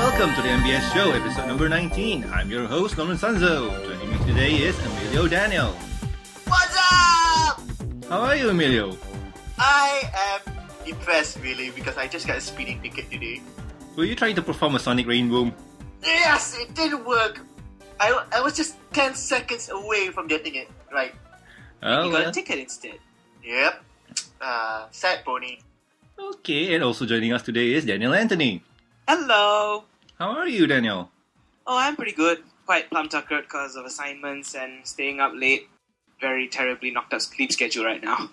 Welcome to the MBS Show, episode number 19. I'm your host, Norman Sanzo. Joining me today is Emillio Daniel. What's up? How are you, Emillio? I am impressed, really, because I just got a speeding ticket today. Were you trying to perform a sonic rainbow? Yes, it didn't work. I was just 10 seconds away from getting it right. Oh, You got a ticket instead. Yep. Sad pony. Okay, and also joining us today is Daniel Anthony. Hello. How are you, Daniel? Oh, I'm pretty good. Quite plum-tuckered because of assignments and staying up late. Very terribly knocked up sleep schedule right now.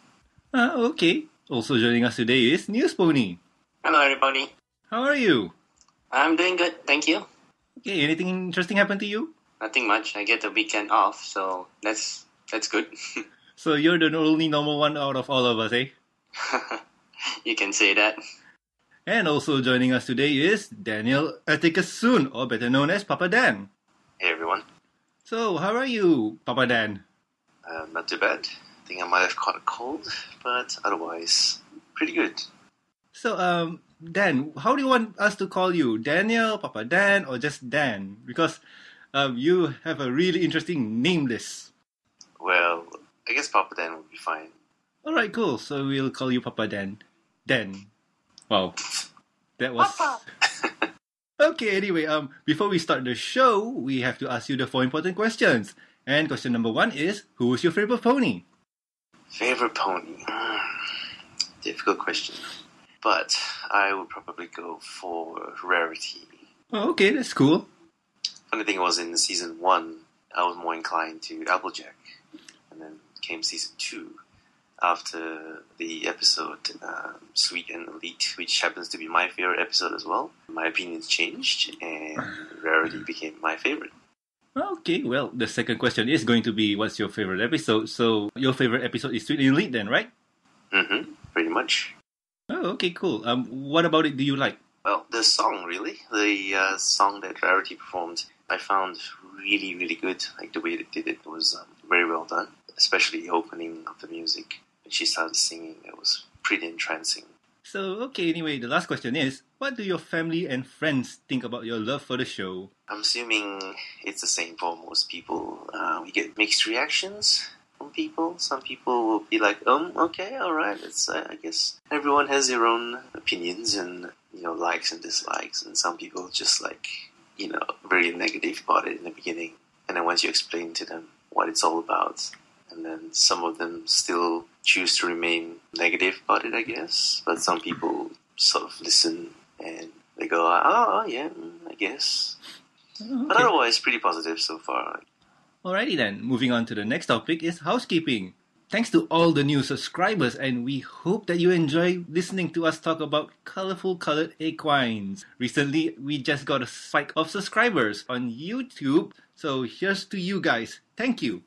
Okay. Also joining us today is News Pony. Hello, everybody. How are you? I'm doing good, thank you. Okay, anything interesting happened to you? Nothing much. I get the weekend off, so that's good. So you're the only normal one out of all of us, eh? You can say that. And also joining us today is Daniel Atticus Soon, or better known as Papa Dan. Hey everyone, So, how are you, Papa Dan? not too bad. I think I might have caught a cold, but otherwise, pretty good. So, Dan, how do you want us to call you? Daniel, Papa Dan, or just Dan? Because you have a really interesting name list. Well, I guess Papa Dan would be fine. Alright, cool. So we'll call you Papa Dan. Dan. Wow. That was... Papa! Okay, anyway, before we start the show, we have to ask you the 4 important questions. And question number 1 is, who is your favorite pony? Favorite pony? Difficult question. But I would probably go for Rarity. Oh, okay, that's cool. Funny thing was, in season 1, I was more inclined to Applejack. And then came season 2, after the episode Sweet and Elite, which happens to be my favorite episode as well. My opinions changed, and Rarity became my favorite. Okay, well, the second question is going to be, what's your favorite episode? So, your favorite episode is Sweet and Elite then, right? Mm-hmm, pretty much. Oh, okay, cool. What about it do you like? Well, the song, really. The song that Rarity performed, I found really, really good. Like, the way they did it was very well done. Especially the opening of the music. When she started singing, it was pretty entrancing. So, okay, anyway, the last question is, what do your family and friends think about your love for the show? I'm assuming it's the same for most people. We get mixed reactions from people. Some people will be like, okay, alright. It's I guess everyone has their own opinions and, likes and dislikes. And some people just very negative about it in the beginning. And then once you explain to them what it's all about, and then some of them still choose to remain negative about it, I guess. But some people sort of listen and they go, oh yeah, I guess. Okay. But otherwise, pretty positive so far. Alrighty then, moving on to the next topic is housekeeping. Thanks to all the new subscribers, and we hope that you enjoy listening to us talk about colorful colored equines. Recently, we just got a spike of subscribers on YouTube, so here's to you guys. Thank you.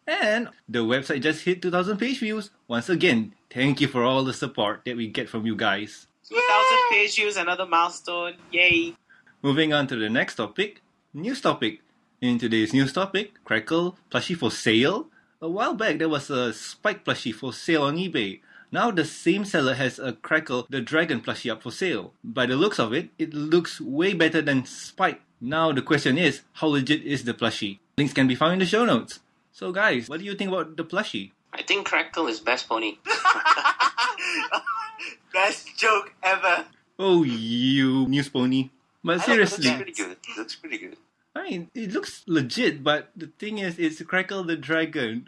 And the website just hit 2,000 page views. Once again, thank you for all the support that we get from you guys. 2,000 page views, another milestone. Yay. Moving on to the next topic, news topic. In today's news topic, Crackle Plushie for sale. A while back, there was a Spike plushie for sale on eBay. Now the same seller has a Crackle the Dragon plushie up for sale. By the looks of it, it looks way better than Spike. Now the question is, how legit is the plushie? Links can be found in the show notes. So guys, what do you think about the plushie? I think Crackle is best pony. Best joke ever. Oh, you news pony. But seriously, It looks pretty good. I mean, it looks legit, but the thing is, it's Crackle the Dragon.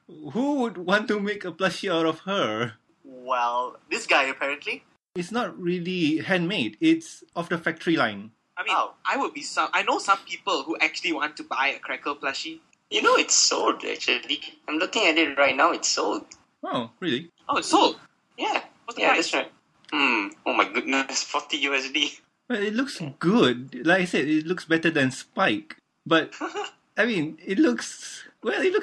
Who would want to make a plushie out of her? Well, this guy apparently. It's not really handmade. It's off the factory line. I mean, Oh. I know some people who actually want to buy a Crackle plushie. It's sold, actually. I'm looking at it right now, it's sold. Oh, really? Oh, it's sold. Yeah, What's the yeah, price? that's right. Oh my goodness, 40 USD. Well, it looks good. Like I said, it looks better than Spike. But, I mean, it looks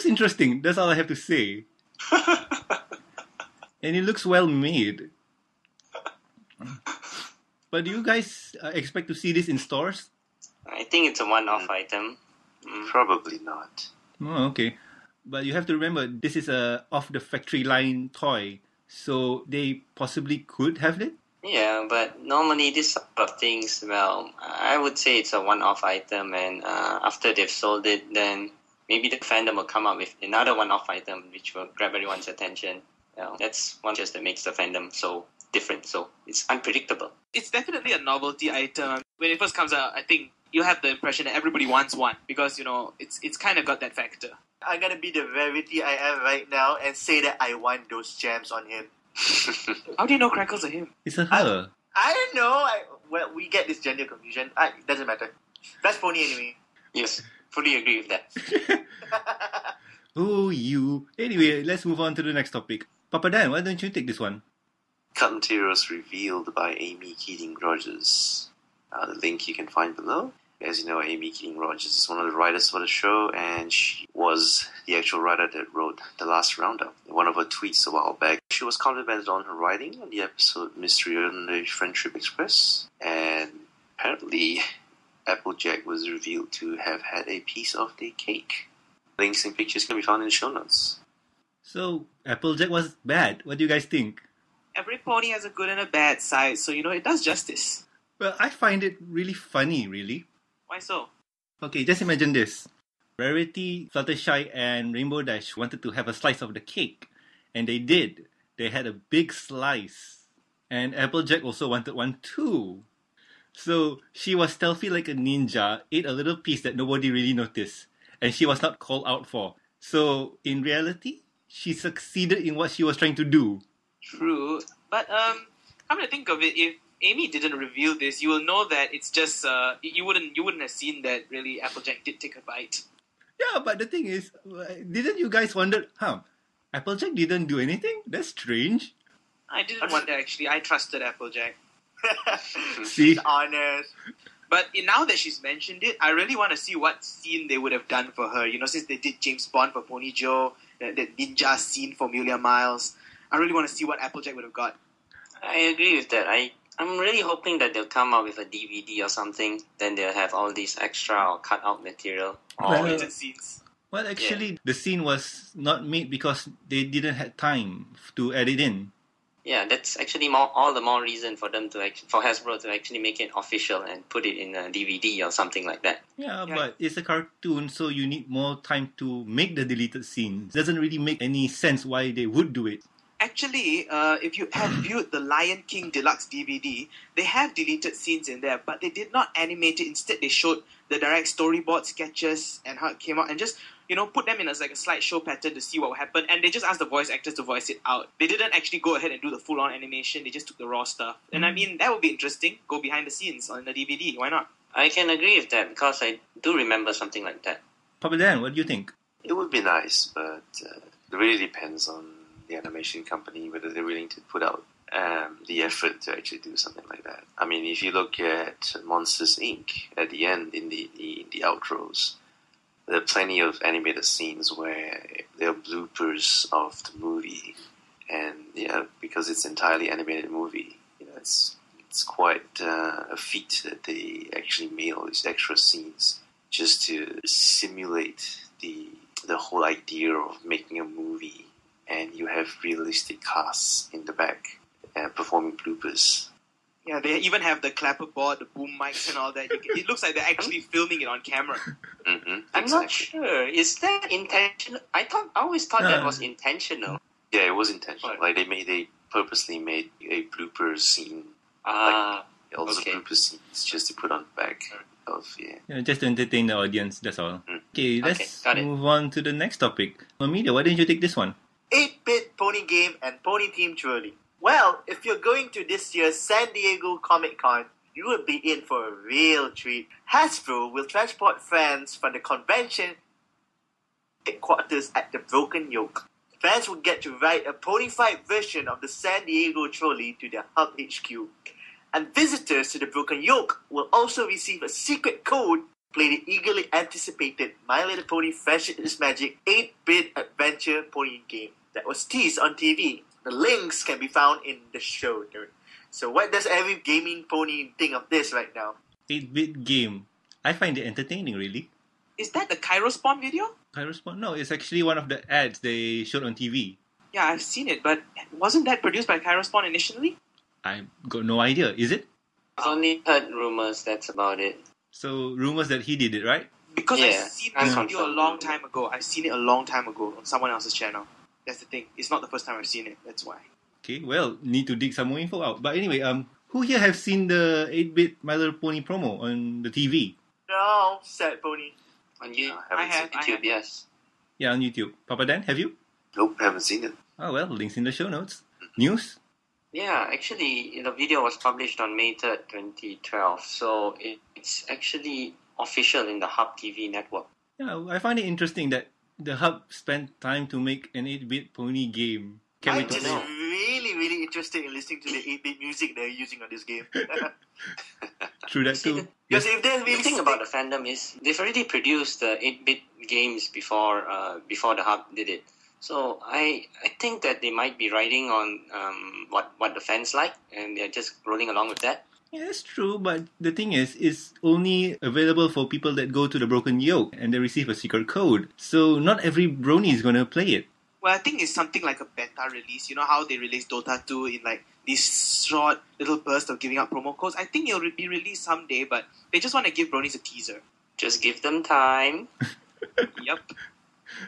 interesting. That's all I have to say. And it looks well made. But do you guys expect to see this in stores? I think it's a one-off item. Probably not. Oh, okay. But you have to remember, this is a off-the-factory line toy. So they possibly could have it? Yeah, but normally this sort of things, well, I would say it's a one-off item, and after they've sold it, then maybe the fandom will come up with another one-off item which will grab everyone's attention. Well, that's one just that makes the fandom so different, so it's unpredictable. It's definitely a novelty item. When it first comes out, I think you'll have the impression that everybody wants one because, it's kind of got that factor. I'm gonna be the Rarity I am right now and say that I want those gems on him. How do you know Crackle's are him? It's a her. I don't know. Well, we get this gender confusion. It doesn't matter. Best pony anyway. Yes, fully agree with that. Oh, you. Anyway, let's move on to the next topic. Papa Dan, why don't you take this one? Cut materials revealed by Amy Keating Rogers. The link you can find below. As you know, Amy Keating Rogers is one of the writers for the show, and she was the actual writer that wrote the last roundup. In one of her tweets a while back, she was complimented on her writing on the episode Mystery on the Friendship Express, and apparently Applejack was revealed to have had a piece of the cake. Links and pictures can be found in the show notes. So, Applejack was bad. What do you guys think? Every pony has a good and a bad side, so, it does justice. Well, I find it really funny, really. Why so? Okay, just imagine this. Rarity, Fluttershy, and Rainbow Dash wanted to have a slice of the cake. And they did. They had a big slice. And Applejack also wanted one too. So, she was stealthy like a ninja, ate a little piece that nobody really noticed. And she was not called out for. So, in reality, she succeeded in what she was trying to do. True. But, come to think of it, if Amy didn't reveal this, you will know that it's just you wouldn't have seen that really Applejack did take a bite. Yeah, but the thing is, didn't you guys wonder, Applejack didn't do anything? That's strange. I didn't wonder actually. I trusted Applejack. See? She's honest. But now that she's mentioned it, I really want to see what scene they would have done for her. Since they did James Bond for Pony Joe, that ninja scene for Amelia Miles, I really want to see what Applejack would have got. I agree with that. I'm really hoping that they'll come up with a DVD or something. Then they'll have all these extra or cut out material. Deleted scenes. Well, actually, the scene was not made because they didn't have time to edit in. Yeah, that's actually all the more reason for them for Hasbro to actually make it official and put it in a DVD or something like that. Yeah, but it's a cartoon, so you need more time to make the deleted scenes. Doesn't really make any sense why they would do it. Actually, if you have viewed the Lion King Deluxe DVD, they have deleted scenes in there, but they did not animate it. Instead, they showed the direct storyboard sketches and how it came out, and just put them in as like a slideshow pattern to see what would happen. And they just asked the voice actors to voice it out. They didn't actually go ahead and do the full-on animation. They just took the raw stuff. And I mean, that would be interesting. Go behind the scenes on the DVD. Why not? I can agree with that because I do remember something like that. Papa Dan, what do you think? It would be nice, but it really depends on the animation company, whether they're willing to put out the effort to actually do something like that. I mean, if you look at Monsters Inc. at the end in the outros, there are plenty of animated scenes where there are bloopers of the movie, and because it's entirely animated movie, it's quite a feat that they actually made all these extra scenes just to simulate the whole idea of making a movie. And you have realistic casts in the back performing bloopers. Yeah, they even have the clapperboard, the boom mics and all that. It looks like they're actually filming it on camera. Mm-hmm, I'm not sure. Is that intentional? I always thought that was intentional. Yeah, it was intentional. Like they purposely made a blooper scene. All the blooper scenes just to put on the back of just to entertain the audience. That's all. Okay, let's got it. move on to the next topic. Emillio, why didn't you take this one? 8-bit pony game and pony team Trolley. Well, if you're going to this year's San Diego Comic-Con, you will be in for a real treat. Hasbro will transport fans from the convention headquarters at the Broken Yoke. Fans will get to ride a pony-fied version of the San Diego Trolley to their hub HQ. And visitors to the Broken Yoke will also receive a secret code to play the eagerly anticipated My Little Pony Friendship is Magic 8-bit adventure pony game that was teased on TV. The links can be found in the show notes. So what does every gaming pony think of this right now? 8-bit game. I find it entertaining, really. Is that the Kairos-Spawn video? Kairos-Spawn? No, it's actually one of the ads they showed on TV. Yeah, I've seen it, but wasn't that produced by Kairos-Spawn initially? I got no idea. Is it? I've only heard rumors, that's about it. So, rumors that he did it, right? Because Yeah, I've seen I'm this video a confirmed. long time ago. I've seen it a long time ago on someone else's channel. That's the thing. It's not the first time I've seen it. That's why. Okay, well, need to dig some more info out. But anyway, who here have seen the 8-bit My Little Pony promo on the TV? No, sad pony. On you, I have. YouTube, yes. Yeah, on YouTube. Papa Dan, have you? Nope, haven't seen it. Oh, well, links in the show notes. News? Yeah, actually, the video was published on May 3rd, 2012. So it's actually official in the Hub TV network. Yeah, I find it interesting that the Hub spent time to make an 8-bit pony game. Can't I'm wait to just know. really interested in listening to the 8-bit music they're using on this game. True that See, too. Because Yes. if they're The really thing about the fandom is they've already produced the 8-bit games before the Hub did it. So I think that they might be riding on what the fans like, and they're just rolling along with that. Yeah, that's true, but the thing is, it's only available for people that go to the Broken Yoke and they receive a secret code. So not every brony is gonna play it. Well, I think it's something like a beta release. You know how they release Dota 2 in like this short little burst of giving out promo codes? I think it'll be released someday, but they just want to give bronies a teaser. Just give them time. Yep.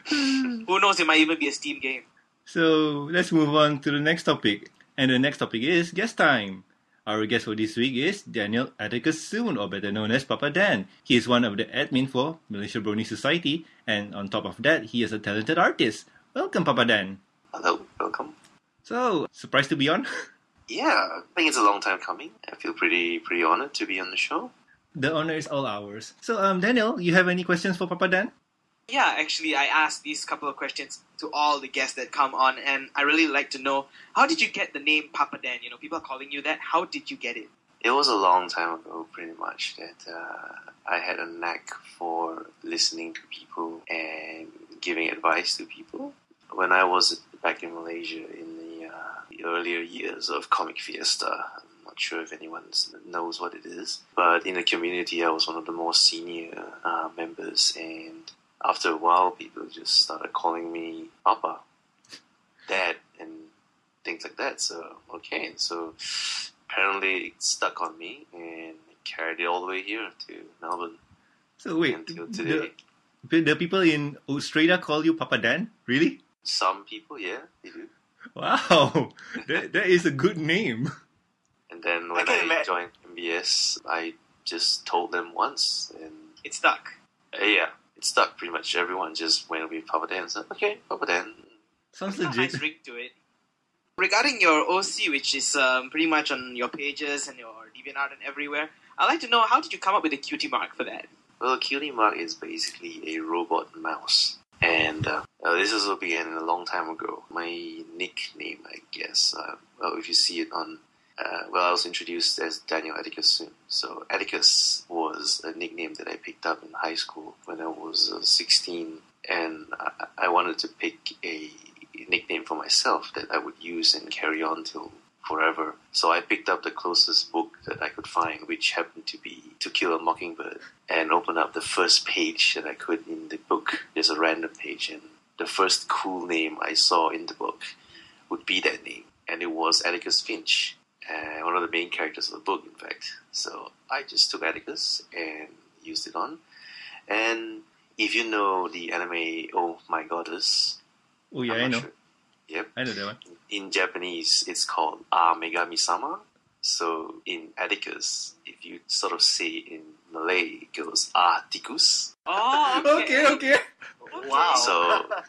Who knows, it might even be a Steam game. So let's move on to the next topic. And the next topic is guest time. Our guest for this week is Daniel Atticus Soon, or better known as Papa Dan. He is one of the admin for Malaysia Bronies Society, and on top of that, he is a talented artist. Welcome, Papa Dan. Hello, welcome. So, surprised to be on? Yeah, I think it's a long time coming. I feel pretty honored to be on the show. The honor is all ours. So, Daniel, you have any questions for Papa Dan? Yeah, actually, I asked these couple of questions to all the guests that come on, and I really like to know, how did you get the name Papa Dan? You know, people are calling you that. How did you get it? It was a long time ago, pretty much, that I had a knack for listening to people and giving advice to people. When I was back in Malaysia in the earlier years of Comic Fiesta, I'm not sure if anyone knows what it is, but in the community I was one of the more senior members, and after a while people just started calling me Papa, Dad, and things like that. So, okay, so apparently it stuck on me and carried it all the way here to Melbourne So wait, until today. the people in Australia call you Papa Dan? Really? Some people, yeah, they do. Wow, that is a good name. And then when can I imagine. joined MBS, I just told them once, and It stuck. yeah, it stuck. Pretty much everyone just went with Papa Dan and said, okay, Papa Dan. Sounds There's a legit. nice ring to it. Regarding your OC, which is pretty much on your pages and your DeviantArt and everywhere, I'd like to know, how did you come up with the cutie mark for that? Well, Cutie Mark is basically a robot mouse. And this also began a long time ago. My nickname, I guess, well, if you see it on, I was introduced as Daniel Atticus Soon. So Atticus was a nickname that I picked up in high school when I was 16. And I wanted to pick a nickname for myself that I would use and carry on till forever. So I picked up the closest book that I could find, which happened to be To Kill a Mockingbird, and opened up the first page that I could in the book. There's a random page, and the first cool name I saw in the book would be that name, and it was Atticus Finch, one of the main characters of the book, in fact. So I just took Atticus and used it on. And if you know the anime Oh My Goddess, Oh yeah, I'm I not know. sure. Yep. I know that one. In Japanese, it's called A Megami-sama. So in Atticus, if you sort of say it in Malay, it goes Atticus. Oh, Okay. Wow. So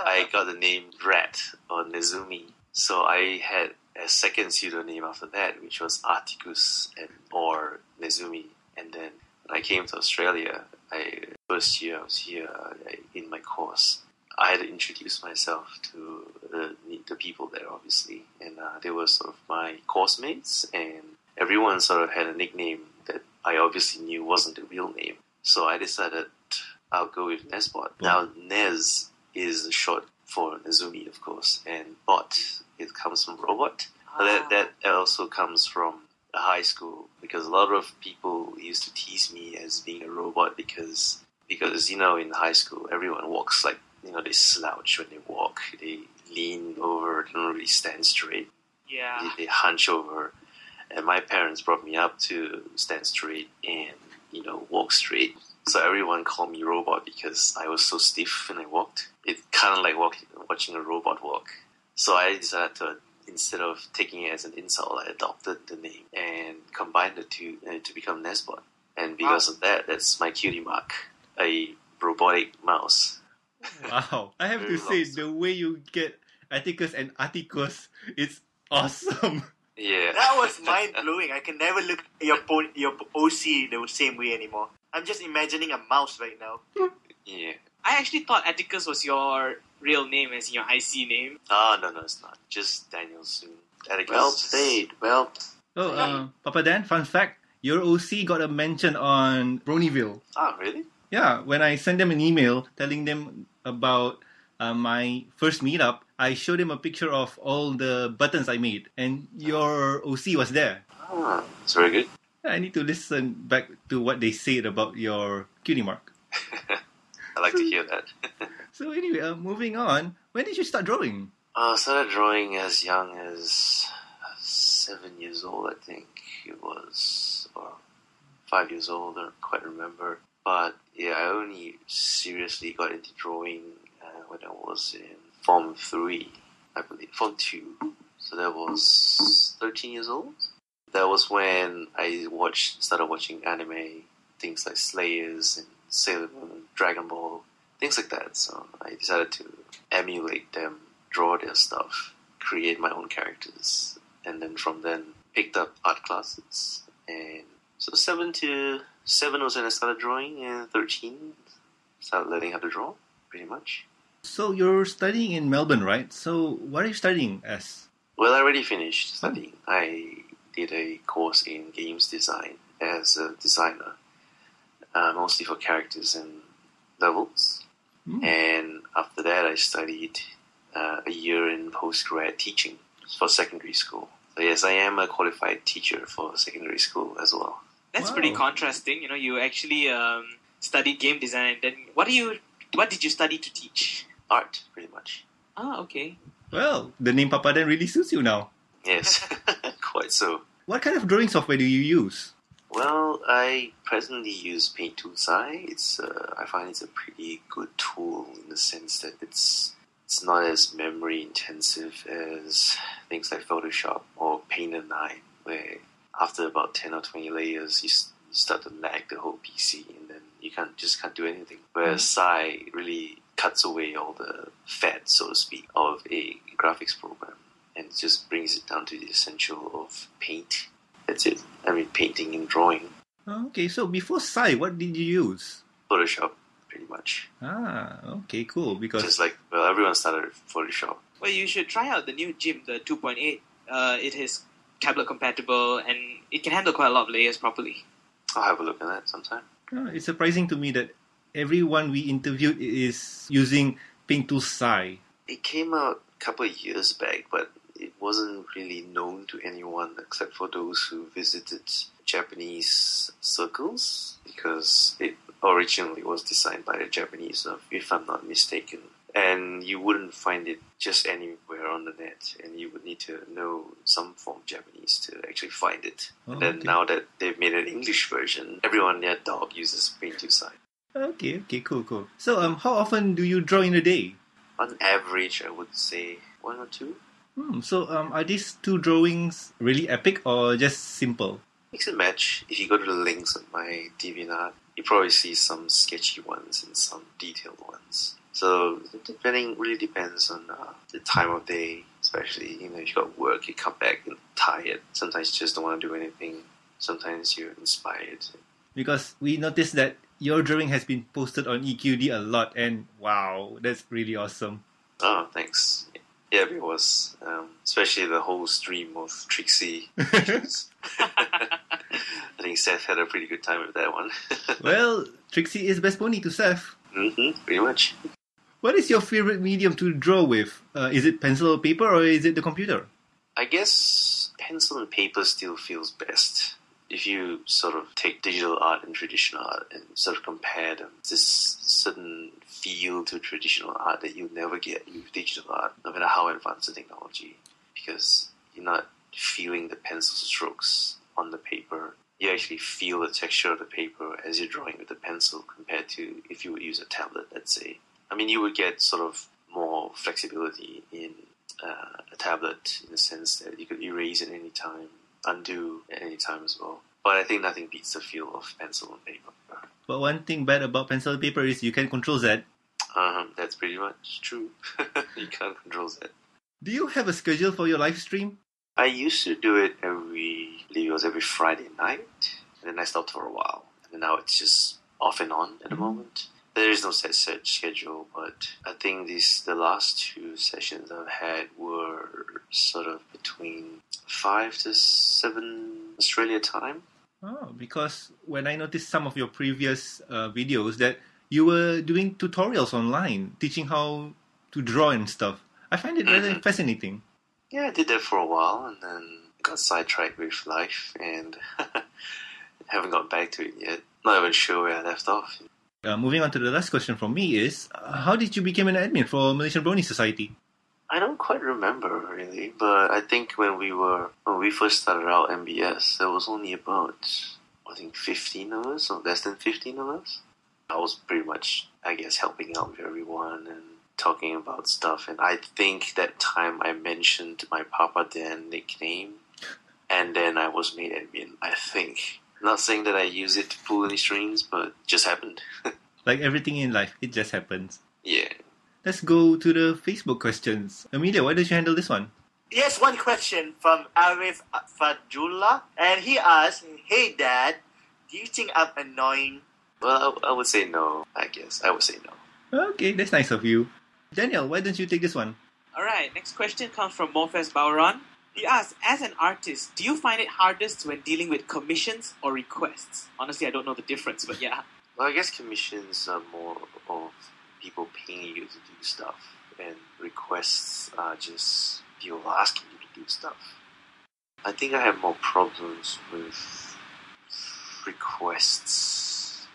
I got the name Rat or Nezumi. So I had a second pseudonym after that, which was Atticus or Nezumi. And then when I came to Australia, first year I was here in my course, I had to introduce myself to the people there, obviously, and they were sort of my course mates, and everyone sort of had a nickname that I obviously knew wasn't the real name. So I decided I'll go with Nezbot. Now, Nez is short for Nezumi, of course, and Bot, it comes from robot. But that also comes from high school, because a lot of people used to tease me as being a robot because you know, in high school, everyone walks like, you know, they slouch when they walk. They lean over, they don't really stand straight. Yeah. They hunch over. And my parents brought me up to stand straight and, walk straight. So everyone called me robot because I was so stiff when I walked. It kind of like watching a robot walk. So I decided to, instead of taking it as an insult, I adopted the name and combined the two to become Nesbot. And because of that, that's my cutie mark, a robotic mouse. Wow. I have to say, the way you get Atticus and Atticus, it's awesome. Yeah. That was mind-blowing. I can never look at your OC the same way anymore. I'm just imagining a mouse right now. Yeah. I actually thought Atticus was your real name, as in your IC name. Oh, no, it's not. Just Daniel Soon. Atticus. Well played. Well. Oh, Papa Dan, fun fact, your OC got a mention on Bronyville. Ah, really? Yeah, when I sent them an email telling them about my first meetup, I showed him a picture of all the buttons I made, and your OC was there. Ah, that's very good. I need to listen back to what they said about your cutie mark. I like to hear that. So anyway, moving on, when did you start drawing? I started drawing as young as 7 years old, I think it was, or 5 years old, I don't quite remember. But yeah, I only seriously got into drawing when I was in Form 3, I believe, Form 2. So that was 13 years old. That was when I started watching anime, things like Slayers and Sailor Moon, Dragon Ball, things like that. So I decided to emulate them, draw their stuff, create my own characters, and then from then picked up art classes. And so 7 was when I started drawing, and 13 started learning how to draw, pretty much. So you're studying in Melbourne, right? So what are you studying as? Well, I already finished studying. I did a course in games design as a designer, mostly for characters and levels. And after that, I studied a year in postgrad teaching for secondary school. So yes, I am a qualified teacher for secondary school as well. That's Wow. pretty contrasting. You actually studied game design. Then what did you study to teach? Art, pretty much. Ah, okay. Well, the name Papa Dan really suits you now. Yes, quite so. What kind of drawing software do you use? Well, I presently use Paint Tool Sai. I find it's a pretty good tool in the sense that it's not as memory intensive as things like Photoshop or Paint 9, where after about 10 or 20 layers, you start to lag the whole PC, and then you can't do anything. Whereas Sai really cuts away all the fat, so to speak, of a graphics program, and just brings it down to the essential of paint. That's it. I mean, painting and drawing. Okay, so before Sai, what did you use? Photoshop, pretty much. Ah, okay, cool. Because Just like, well, everyone started with Photoshop. Well, you should try out the new GIMP, the 2.8. It is tablet compatible, and it can handle quite a lot of layers properly. I'll have a look at that sometime. it's surprising to me that everyone we interviewed is using Paint Tool Sai. It came out a couple of years back, but it wasn't really known to anyone except for those who visited Japanese circles, because it originally was designed by the Japanese, if I'm not mistaken. And you wouldn't find it just anywhere on the net, and you would need to know some form of Japanese to actually find it. Oh, and then okay. now that they've made an English version, everyone and their dog uses Paint Tool Sai. Okay, cool. So, how often do you draw in a day? On average, I would say 1 or 2. So, are these two drawings really epic or just simple? Mix and match. If you go to the links on my DeviantArt, you probably see some sketchy ones and some detailed ones. So really depends on the time of day, especially, if you got work, you come back and tired. Sometimes you just don't want to do anything. Sometimes you're inspired. Because we noticed that your drawing has been posted on EQD a lot, and wow, that's really awesome. Oh, thanks. Yeah, it was. Especially the whole stream of Trixie. I think Seth had a pretty good time with that one. Well, Trixie is best pony to Seth. Pretty much. What is your favorite medium to draw with? Is it pencil or paper, or is it the computer? I guess pencil and paper still feels best. If you sort of take digital art and traditional art and sort of compare them, there's this certain feel to traditional art that you'll never get with digital art, no matter how advanced the technology, because you're not feeling the pencil strokes on the paper. You actually feel the texture of the paper as you're drawing with the pencil compared to if you would use a tablet, let's say. I mean, you would get sort of more flexibility in a tablet in the sense that you could erase at any time, undo at any time as well. But I think nothing beats the feel of pencil and paper. But one thing bad about pencil and paper is you can control that. That's pretty much true. You can't control that. Do you have a schedule for your live stream? I used to do it every Friday night, and then I stopped for a while. And now it's just off and on at the moment. There is no set schedule, but I think the last 2 sessions I've had were sort of between 5 to 7 Australia time. Oh, because when I noticed some of your previous videos that you were doing tutorials online, teaching how to draw and stuff. I find it really fascinating. Yeah, I did that for a while, and then got sidetracked with life, and haven't got back to it yet. Not even sure where I left off. Moving on to the last question from me is, how did you become an admin for Malaysia Bronies Society? I don't quite remember really, but I think when we first started out MBS, there was only about, I think 15 of us, or less than 15 of us. I was pretty much, I guess, helping out with everyone and talking about stuff. And I think that time I mentioned my Papa Dan nickname, and then I was made admin, I think. Not saying that I use it to pull any strings, but it just happened. Like everything in life, it just happens. Yeah. Let's go to the Facebook questions. Emilio, why don't you handle this one? Yes, one question from Arif Fajullah, and he asked, "Hey Dad, do you think I'm annoying?" Well, I would say no, I guess. I would say no. Okay, that's nice of you. Daniel, why don't you take this one? Alright, next question comes from Morfes Bauron. He asks, as an artist, do you find it hardest when dealing with commissions or requests? Honestly, I don't know the difference, but yeah. Well, I guess commissions are more of people paying you to do stuff, and requests are just people asking you to do stuff. I think I have more problems with requests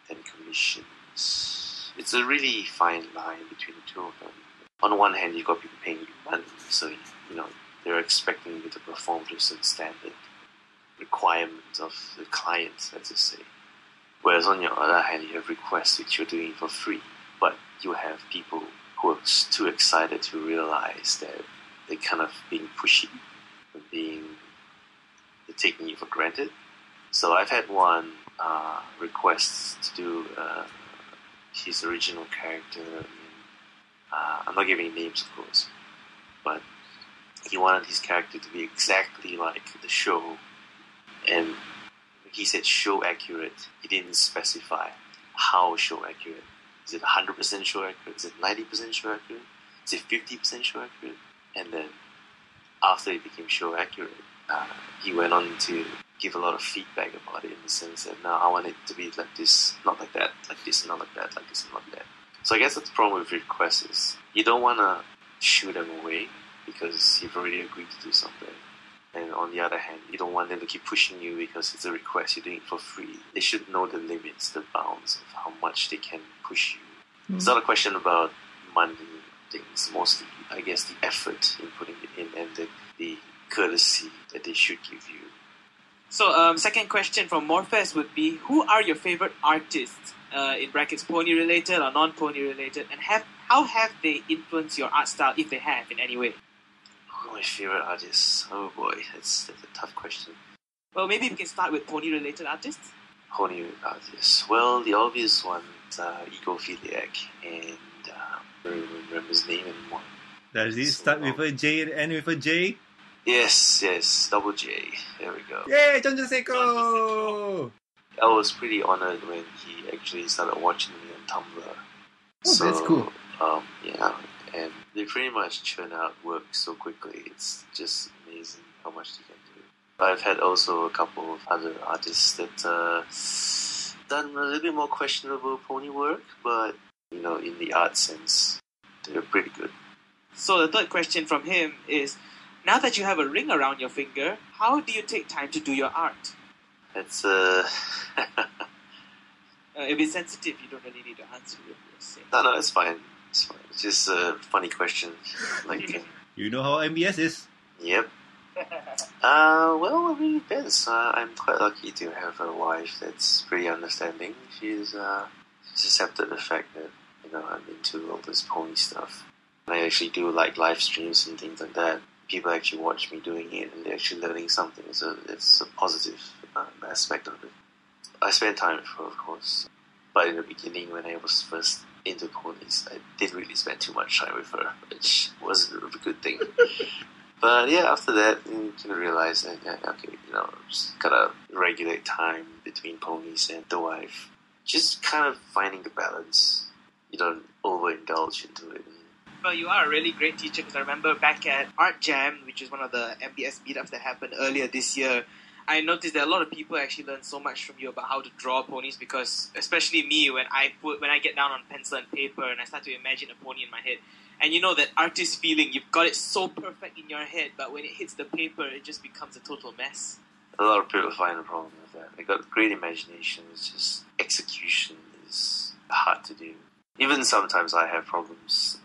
than commissions. It's a really fine line between the two of them. On one hand, you've got people paying you money, so they're expecting you to perform to a certain standard requirements of the client, let's just say. Whereas on your other hand, you have requests which you're doing for free, but you have people who are too excited to realize that they're kind of being pushy, they're taking you for granted. So I've had one request to do his original character in, I'm not giving names of course, but he wanted his character to be exactly like the show, and he said show accurate. He didn't specify how show accurate. Is it 100% show accurate? Is it 90% show accurate? Is it 50% show accurate? And then after it became show accurate, he went on to give a lot of feedback about it in the sense that now I want it to be like this, not like that, like this, not like that, like this, not like that. So I guess that's the problem with requests is you don't want to shoo them away because you've already agreed to do something. And on the other hand, you don't want them to keep pushing you because it's a request, you're doing it for free. They should know the limits, the bounds of how much they can push you. It's not a question about money things, mostly, I guess, the effort in putting it in and the courtesy that they should give you. So, second question from Morpheus would be, who are your favorite artists, in brackets pony related or non-pony related, and how have they influenced your art style, if they have, in any way? Oh, my favorite artists. Oh boy, that's a tough question. Well, maybe we can start with pony related artists. Pony artists. Well, the obvious ones are Egophiliac and I don't remember his name anymore. Does it start with a J and end with a J? Yes, double J. There we go. Yay, John Seiko! I was pretty honored when he actually started watching me on Tumblr. Oh, that's cool. Yeah, and they pretty much churn out work so quickly. It's just amazing how much they can do. I've had also a couple of other artists that done a little bit more questionable pony work, but in the art sense, they're pretty good. So the third question from him is, now that you have a ring around your finger, how do you take time to do your art? It's It'll be sensitive, you don't really need to answer it. No, it's fine. It's fine. It's just a funny question. Like, you know how MBS is. Yep. Well, it really depends. I'm quite lucky to have a wife that's pretty understanding. She's accepted the fact that I'm into all this pony stuff. And I actually do like live streams and things like that. People actually watch me doing it, and they're actually learning something. So it's a positive aspect of it. I spend time with her, of course, but in the beginning, when I was first into ponies, I didn't really spend too much time with her, which wasn't a good thing. But yeah, after that, you can realize that, just gotta regulate time between ponies and the wife. Just kind of finding the balance. You don't overindulge into it. Well, you are a really great teacher, because I remember back at Art Jam, which is one of the MBS meetups that happened earlier this year, I noticed that a lot of people actually learn so much from you about how to draw ponies, because especially me, when I get down on pencil and paper and I start to imagine a pony in my head, and you know that artist feeling, you've got it so perfect in your head, but when it hits the paper, it just becomes a total mess. A lot of people find a problem with that. They got great imagination, it's just execution is hard to do. Even sometimes I have problems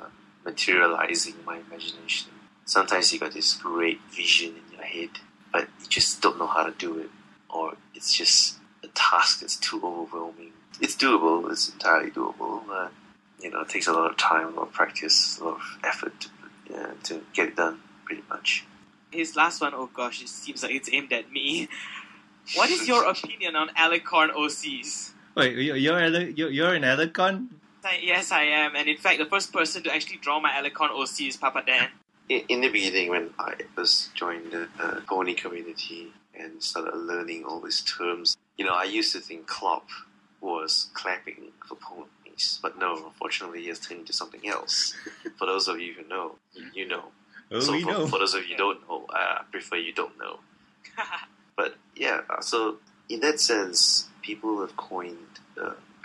materializing my imagination. Sometimes you got this great vision in your head, but you just don't know how to do it, or it's just a task that's too overwhelming. It's doable, it's entirely doable, but it takes a lot of time, a lot of practice, a lot of effort to get it done, pretty much. His last one, oh gosh, it seems like it's aimed at me. What is your opinion on alicorn OCs? Wait, you're an alicorn? Yes, I am, and in fact, the first person to actually draw my alicorn OC is Papa Dan. In the beginning, when I first joined the pony community and started learning all these terms, I used to think clop was clapping for ponies, but no, unfortunately, it has turned into something else. For those of you who know, you know. Oh, so we know. For those of you who don't know, I prefer you don't know. But yeah, so in that sense, people have coined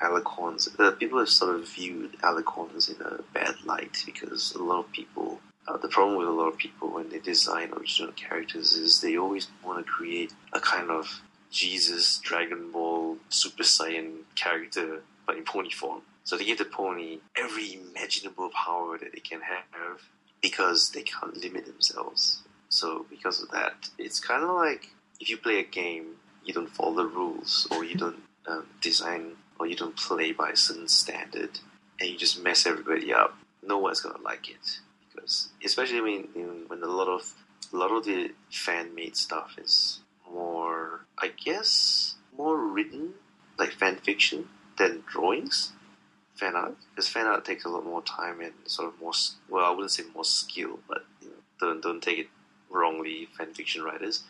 alicorns. People have sort of viewed alicorns in a bad light, because a lot of people, the problem with a lot of people when they design original characters is they always want to create a kind of Jesus, Dragon Ball, Super Saiyan character, but in pony form. So they give the pony every imaginable power that they can have, because they can't limit themselves. So because of that, it's kind of like if you play a game, you don't follow the rules, or you don't design, or you don't play by a certain standard, and you just mess everybody up. No one's gonna like it, because especially when a lot of the fan-made stuff is more, I guess, more written, like fan fiction, than drawings. Fan art, because fan art takes a lot more time and sort of more, well, I wouldn't say more skill, but don't take it wrongly, fan fiction writers.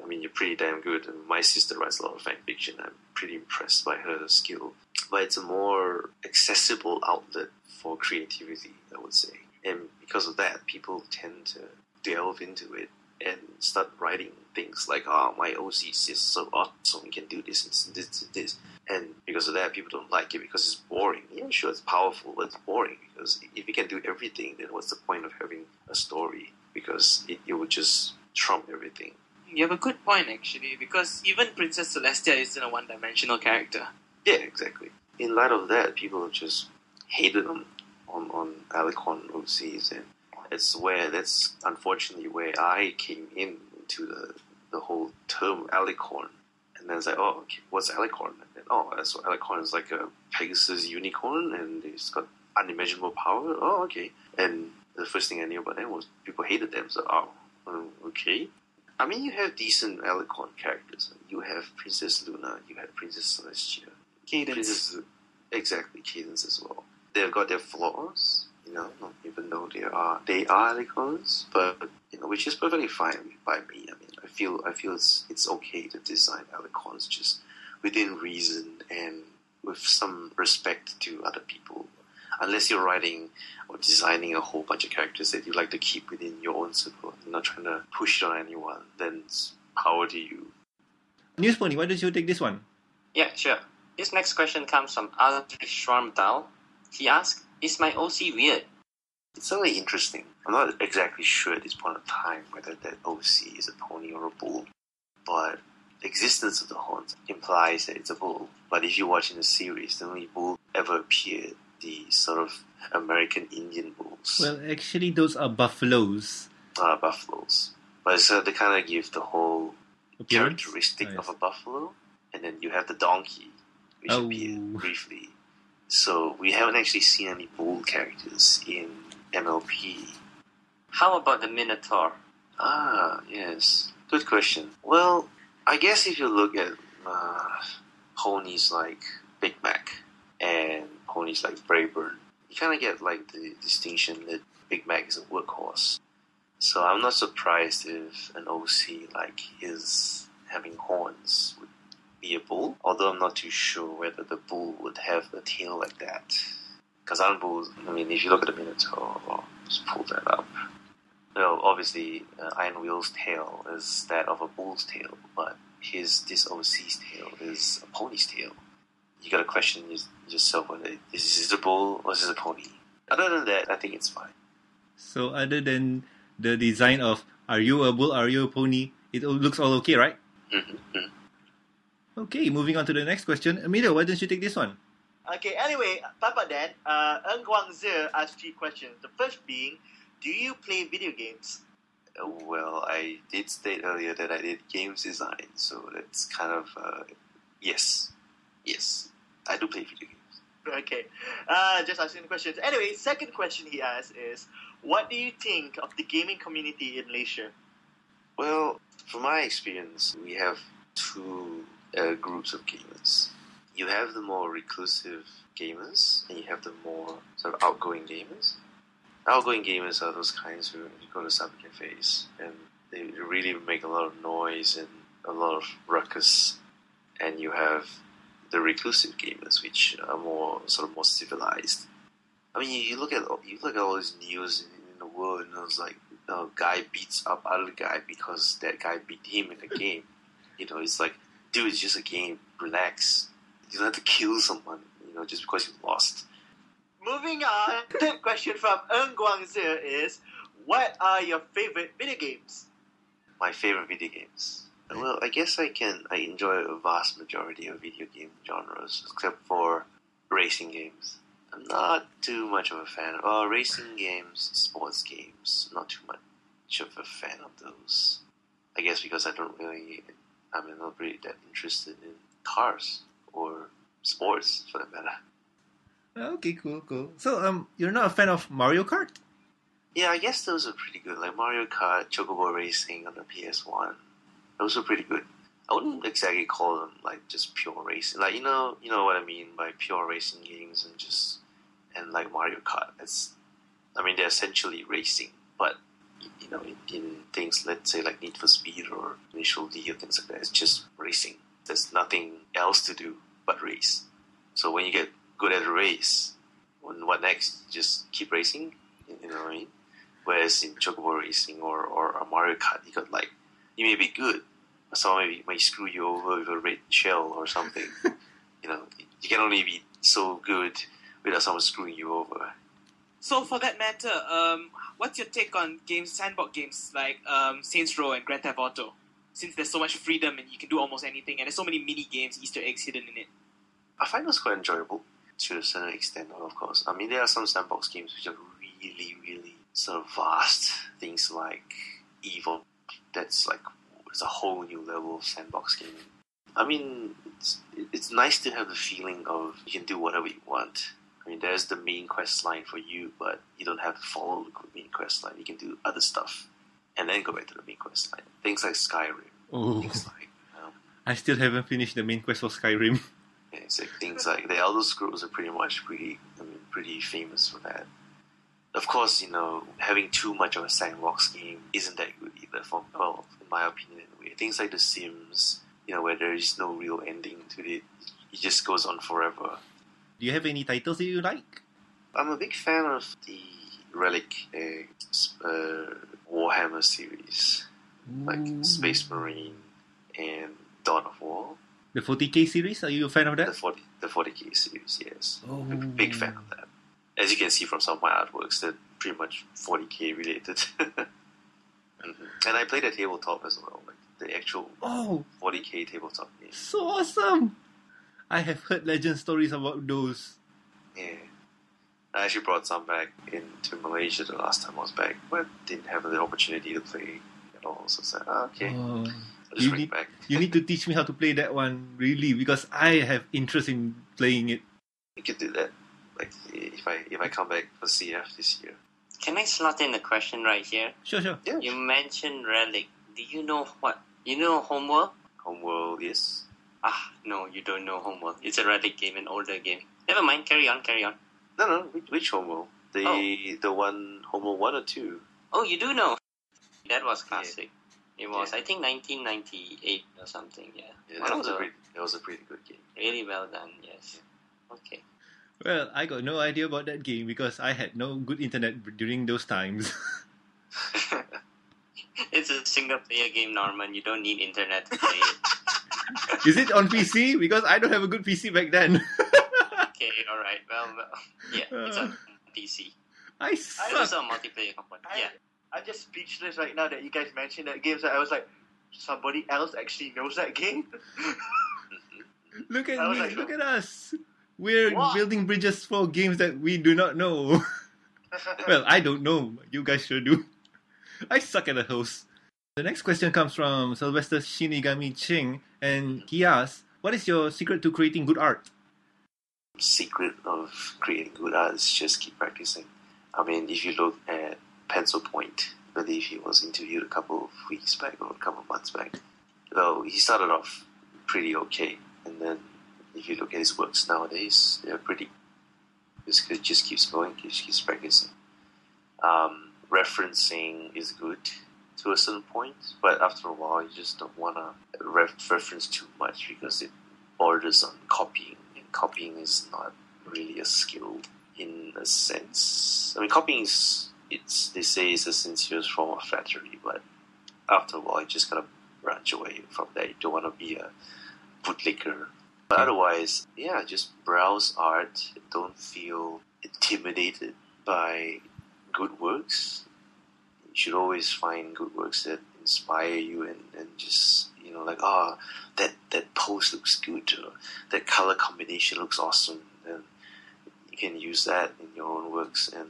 I mean, you're pretty damn good, and my sister writes a lot of fan fiction. I'm pretty impressed by her skill. But it's a more accessible outlet for creativity, I would say. And because of that, people tend to delve into it and start writing things like, my OC is so awesome, we can do this and this and this. And because of that, people don't like it because it's boring. Yeah, sure, it's powerful, but it's boring, because if you can do everything, then what's the point of having a story? Because it would just trump everything. You have a good point, actually, because even Princess Celestia isn't a one-dimensional character. Yeah, exactly. In light of that, people have just hated on alicorn OCs, and that's unfortunately where I came into the whole term alicorn. And then it's like, oh, okay, what's alicorn? And then, that's what alicorn is, like a Pegasus unicorn, and it's got unimaginable power. Oh, okay. And the first thing I knew about them was people hated them. So, okay. I mean, you have decent alicorn characters. You have Princess Luna, you have Princess Celestia. Cadence. Exactly, Cadence as well. They've got their flaws, even though they are alicorns, but, which is perfectly fine by me. I mean, I feel it's okay to design alicorns just within reason and with some respect to other people. Unless you're writing or designing a whole bunch of characters that you like to keep within your own circle, you're not trying to push it on anyone, then power to you. News Pony, why don't you take this one? Yeah, sure. This next question comes from Aldrich Schwarmdal. He asks, is my OC weird? It's certainly interesting. I'm not exactly sure at this point of time whether that OC is a pony or a bull, but the existence of the horns implies that it's a bull. But if you watch in the series, the only bull ever appeared, the sort of American Indian bulls. Well, actually, those are buffaloes. Buffaloes. But so they kind of give the whole Appearance? characteristic Nice. of a buffalo, and then you have the donkey, which appeared briefly. So we haven't actually seen any bull characters in MLP. How about the Minotaur? Ah, yes. Good question. Well, I guess if you look at ponies like Big Mac and ponies like Brayburn, you kind of get like the distinction that Big Mac is a workhorse. So I'm not surprised if an OC like his having horns would be a bull, although I'm not too sure whether the bull would have a tail like that. Because on bulls, I mean, if you look at the Minotaur, I'll just pull that up. Well, obviously, Iron Wheel's tail is that of a bull's tail, but this OC's tail is a pony's tail. You gotta question yourself whether is this a bull or is this a pony. Other than that, I think it's fine. So other than the design of are you a bull, are you a pony, it all looks all okay, right? Mm-hmm. Okay, moving on to the next question. Emilio, why don't you take this one? Okay, anyway, Papa Dan, Ng Guangzi asked 3 questions. The first being, do you play video games? Well, I did state earlier that I did games design, so that's kind of yes, I do play video games. Okay, just asking the questions. Anyway, second question he asked is, what do you think of the gaming community in Malaysia? Well, from my experience, we have 2 groups of gamers. You have the more reclusive gamers, and you have the more sort of outgoing gamers. Outgoing gamers are those kinds who you go to cyber cafes, and they really make a lot of noise and a lot of ruckus. And you have the reclusive gamers, which are more civilized. I mean, you look at all this news in the world, and it's like, a guy beats up other guy because that guy beat him in the game. It's like, dude, it's just a game. Relax. You don't have to kill someone, just because you lost. Moving on, third question from Ng Guangzi is, what are your favorite video games? My favorite video games. Well, I guess I enjoy a vast majority of video game genres, except for racing games. I'm not too much of a fan of racing games, sports games. Not too much of a fan of those. I guess because I'm not really that interested in cars or sports, for that matter. Okay, cool. So, you're not a fan of Mario Kart? Yeah, I guess those are pretty good. Like Mario Kart, Chocobo Racing on the PS1. Those are pretty good. I wouldn't exactly call them like just pure racing. Like you know what I mean by pure racing games and like Mario Kart. They're essentially racing, but in things, let's say like Need for Speed or Initial D or things like that, it's just racing. There's nothing else to do but race. So when you get good at a race, what next? Just keep racing. You know what I mean? Whereas in Chocobo Racing or Mario Kart, you may be good, but someone might screw you over with a red shell or something. You can only be so good without someone screwing you over. So for that matter, what's your take on sandbox games like Saints Row and Grand Theft Auto? Since there's so much freedom and you can do almost anything, and there's so many mini games, Easter eggs hidden in it. I find those quite enjoyable to a certain extent, of course. I mean, there are some sandbox games which are really, really sort of vast. Things like Evil. It's a whole new level of sandbox gaming. I mean, it's nice to have the feeling of you can do whatever you want. I mean, there's the main quest line for you, but you don't have to follow the main quest line. You can do other stuff and then go back to the main quest line. Things like Skyrim. Oh, things like I still haven't finished the main quest for Skyrim. yeah, it's like things like the Elder Scrolls are pretty famous for that. Of course, having too much of a sandbox game isn't that good either. In my opinion, anyway. Things like The Sims, where there is no real ending to it. It just goes on forever. Do you have any titles that you like? I'm a big fan of the Relic Warhammer series, like Space Marine and Dawn of War. The 40k series, are you a fan of that? The 40k series, yes. Oh. I'm a big fan of that. As you can see from some of my artworks, they're pretty much 40k related. And I play the tabletop as well, like the actual 40k tabletop game. So awesome! I have heard legend stories about those. Yeah. I actually brought some back into Malaysia the last time I was back, but didn't have the opportunity to play them. all. So it's like, okay, Oh, I'll just bring it back. you need to teach me how to play that one, really, because I have interest in playing it. You can do that. Like if I come back for CF this year. Can I slot in a question right here? Sure. Yeah. You mentioned Relic. Do you know what? You know Homeworld? Homeworld, yes. No, you don't know Homeworld. It's a Relic game, an older game. Never mind, carry on. No. Which Homeworld? The one Homeworld 1 or 2? Oh, you do know. That was classic. It was, I think, 1998 or something, yeah. That was a pretty good game. Really well done, yes. Okay. Well, I got no idea about that game because I had no good internet during those times. It's a single-player game, Norman. You don't need internet to play it. Is it on PC? Because I don't have a good PC back then. Okay, alright. Well, yeah, it's on PC. I It's suck. also a multiplayer component, yeah. I'm just speechless right now that you guys mentioned that game. So I was like, somebody else actually knows that game? Look at I was me, like, look at us. We're What? building bridges for games that we do not know. Well, I don't know. You guys sure do. I suck at the host. The next question comes from Sylvester Shinigami Ching, and he asks, what is your secret to creating good art? Secret of creating good art is just keep practicing. I mean, if you look at Pencil Point, I believe he was interviewed a couple of weeks back or a couple of months back. Well, he started off pretty okay, and then if you look at his works nowadays, they're pretty. It just keeps going, keeps practicing. Referencing is good to a certain point, but after a while, you just don't want to reference too much because it borders on copying, and copying is not really a skill in a sense. I mean, copying is they say it's a sincere form of flattery, but after a while, you just gotta branch away from that. You don't want to be a bootlicker. But otherwise, yeah, just browse art. Don't feel intimidated by good works. You should always find good works that inspire you and just, like, that pose looks good, or that color combination looks awesome. And you can use that in your own works. And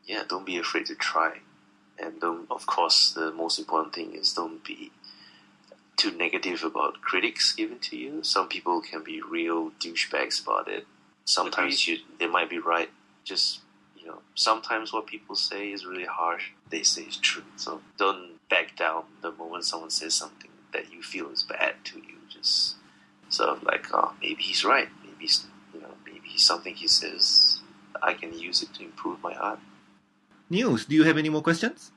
yeah, don't be afraid to try. And of course, the most important thing is don't be too negative about critics given to you. Some people can be real douchebags about it. Sometimes they might be right. Just, sometimes what people say is really harsh. They say it's true. So don't back down the moment someone says something that you feel is bad to you. Just sort of like, maybe he's right. Maybe something he says, I can use it to improve my art. News, do you have any more questions?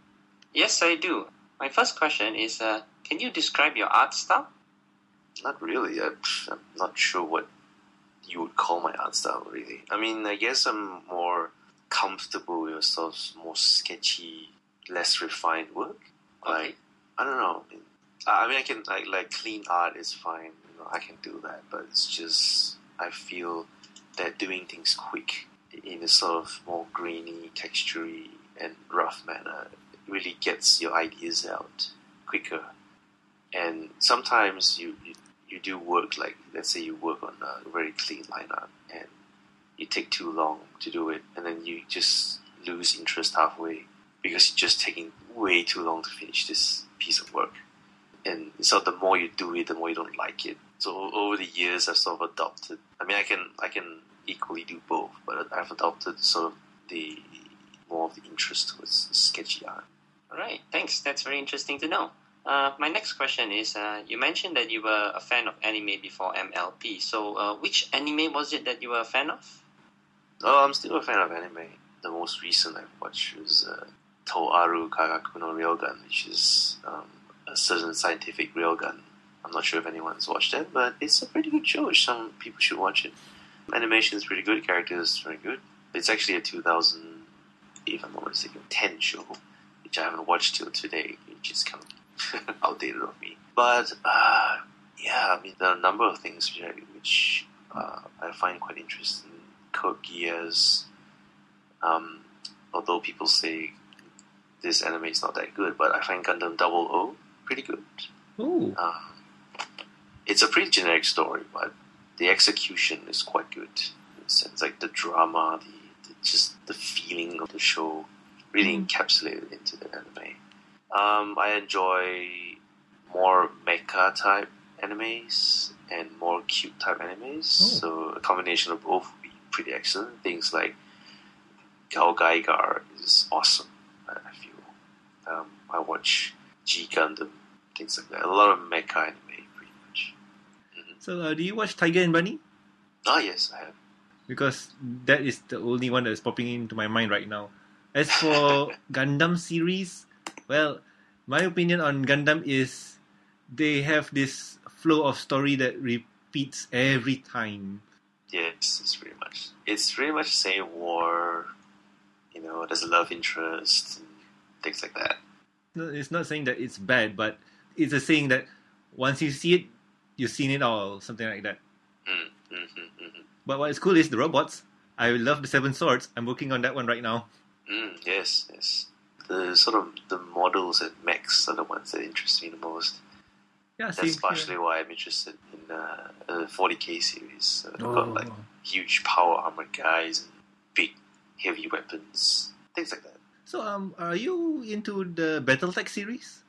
Yes, I do. My first question is, can you describe your art style? Not really. I'm not sure what you would call my art style, really. I mean, I guess I'm more comfortable with sort of more sketchy, less refined work. Like, I don't know. I mean, I can, like clean art is fine. I can do that. But it's just, I feel that doing things quick in a sort of more grainy, textury, and rough manner really gets your ideas out quicker. And sometimes you do work, like, let's say you work on a very clean line art and you take too long to do it, and then you just lose interest halfway because you're just taking way too long to finish this piece of work. And so the more you do it, the more you don't like it. So over the years, I've sort of adopted. I mean, I can equally do both, but I've adopted sort of the more of the interest towards sketchy art. All right, thanks. That's very interesting to know. My next question is, you mentioned that you were a fan of anime before MLP. So which anime was it that you were a fan of? Oh, I'm still a fan of anime. The most recent I've watched was Toaru Kagaku no Railgun, which is a certain scientific railgun. I'm not sure if anyone's watched it, but it's a pretty good show. Some people should watch it. Animation is pretty good, characters very good. It's actually a 2000, if I'm not mistaken, 10 show, which I haven't watched till today, which is kind of outdated of me. But yeah, I mean, there are a number of things which I find quite interesting. Code Geass, although people say this anime is not that good, but I find Gundam 00 pretty good. Ooh. It's a pretty generic story, but the execution is quite good. In a sense, like the drama, just the feeling of the show really encapsulated into the anime. I enjoy more mecha type animes and more cute type animes. So a combination of both would be pretty excellent. Things like Gao Gaigar is awesome, I feel. I watch G Gundam, things like that. A lot of mecha anime, pretty much. So, do you watch Tiger and Bunny? Oh, yes, I have. Because that is the only one that is popping into my mind right now. As for Gundam series, well, my opinion on Gundam is they have this flow of story that repeats every time. Yes, it's pretty much the same war. You know, there's a love interest and things like that. No, it's not saying that it's bad, but it's a saying that once you see it, you've seen it all, something like that. But what is cool is the robots. I love the Seven Swords. I'm working on that one right now. Yes. The models and mechs are the ones that interest me the most. Yeah, That's partially why I'm interested in the 40k series. They've got like huge power armored guys and big heavy weapons, things like that. So, are you into the BattleTech series?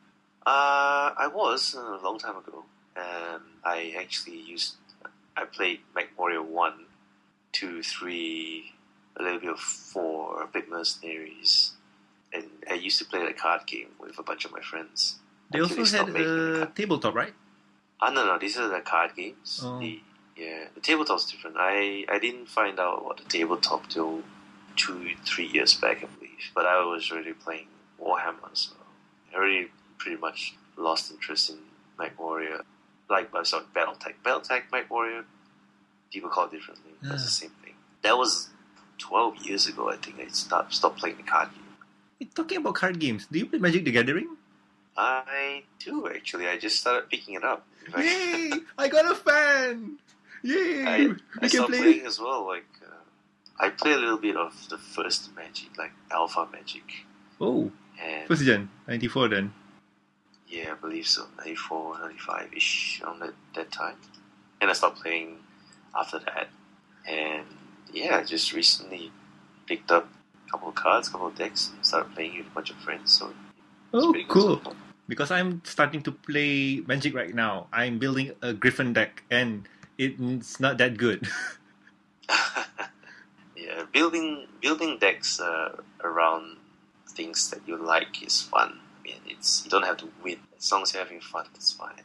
I was a long time ago. I played MechWarrior 1, 2, 3, a little bit of 4, a bit Mercenaries, and I used to play the card game with a bunch of my friends. They also had a tabletop, right? No, these are the card games. Oh. The tabletop's different. I didn't find out about the tabletop till 2-3 years back, I believe. But I was already playing Warhammer, so I already pretty much lost interest in MechWarrior. BattleTech. BattleTech, MechWarrior, people call it differently. That's the same thing. That was 12 years ago, I think. I stopped playing the card game. Hey, talking about card games, do you play Magic the Gathering? I do, actually. I just started picking it up. Yay! I got a fan! Yay! I stopped playing as well. I play a little bit of the first Magic, like Alpha Magic. Oh, and first gen, 94 then. Yeah, I believe so. 94, 95-ish, around that time. And I stopped playing after that. And yeah, I just recently picked up a couple of cards, a couple of decks, and started playing with a bunch of friends. So cool. Because I'm starting to play Magic right now. I'm building a Griffin deck, and it's not that good. Yeah, building decks around things that you like is fun. I mean, you don't have to win. As long as you're having fun, it's fine.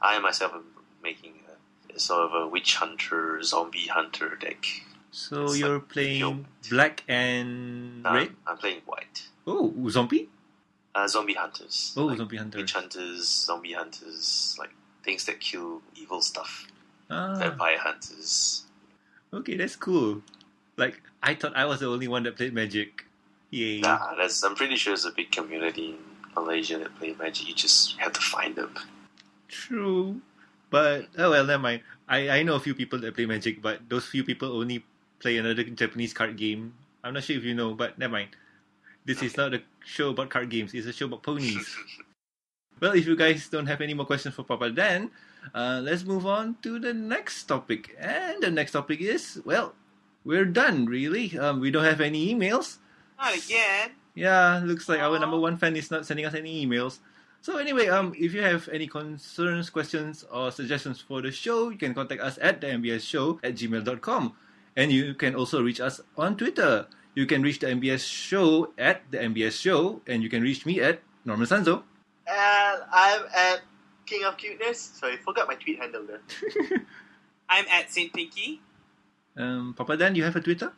I myself am making a sort of a witch hunter, zombie hunter deck. So it's you're playing black and red? I'm playing white. Oh, zombie? Zombie hunters. Oh, zombie hunters. Witch hunters, zombie hunters, like things that kill evil stuff. Ah. Vampire hunters. Okay, that's cool. Like, I thought I was the only one that played Magic. Yay. Nah, I'm pretty sure there's a big community in Malaysia that play Magic. You just have to find them. True. But, oh well, never mind. I know a few people that play Magic, but those few people only play another Japanese card game. I'm not sure if you know, but never mind. This is not a show about card games. It's a show about ponies. Well, if you guys don't have any more questions for Papa Dan, let's move on to the next topic. And the next topic is, well, we're done, really. We don't have any emails. Not again. Yeah, looks like our number one fan is not sending us any emails. So anyway, if you have any concerns, questions, or suggestions for the show, you can contact us at the mbsshow@gmail.com. And you can also reach us on Twitter. You can reach the MBS Show at the MBS Show, and you can reach me at Norman Sanzo. And I'm at King of Cuteness. Sorry, forgot my tweet handle there. I'm at Saint Pinky. Papa Dan, you have a Twitter?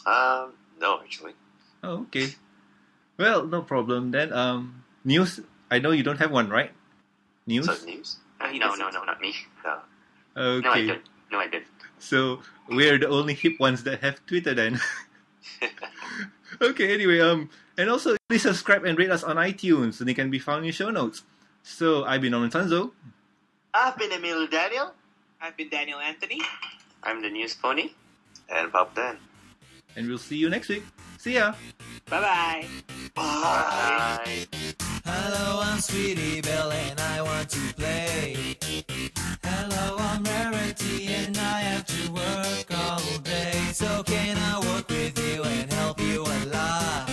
No, actually. Oh, okay. Well, no problem then. News. I know you don't have one, right? News? Is that news? No, not me. No. Okay. No, I didn't. So we're the only hip ones that have Twitter then. Okay, anyway, and also please subscribe and rate us on iTunes, so they can be found in show notes. So I've been Norman Sanzo. I've been Emillio Daniel. I've been Daniel Anthony. I'm the news pony. And Bob Dan. And we'll see you next week. See ya! Bye-bye. Bye. Hello, I'm Sweetie Belle and I want to play. Hello, I'm Rarity and I have to work all day. So can I work with you and help you a lot?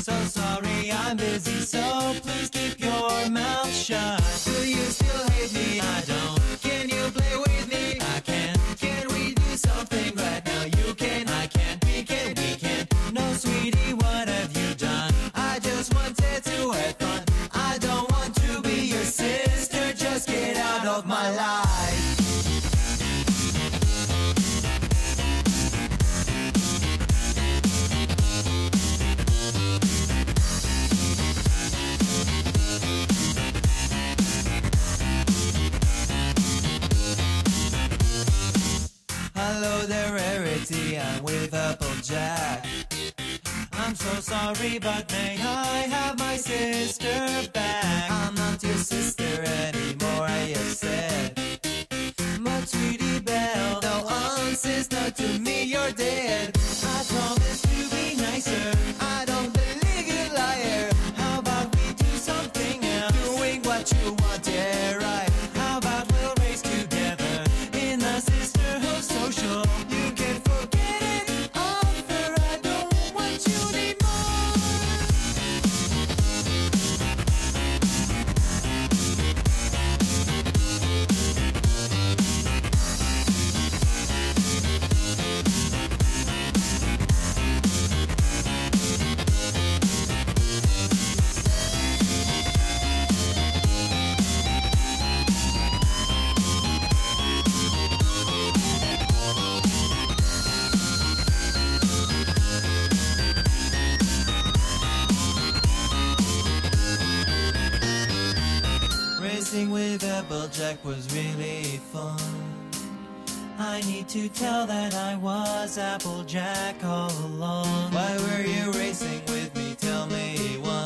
So sorry me, I'm busy, so please keep your mouth shut. Do you still hate me? I don't. Can you play with me? I can. Can we do something right now? You can, I can, we can, we can. No, sweetie, what have you done? I just wanted to have fun. I don't want to be your sister, just get out of my life. Hello there, Rarity, I'm with Applejack. I'm so sorry, but may I have my sister back? I'm not your sister anymore, I have said. But sweetie Belle, no sister, to me you're dead. I promise to be nicer, I don't believe you, liar. How about we do something else? Doing what you want, yeah, right. How about we'll race together in the sisterhood social? You can forget it, offer, I don't want you anymore. Racing with Applejack was really fun. I need to tell that I was Applejack all along. Why were you racing with me? Tell me one.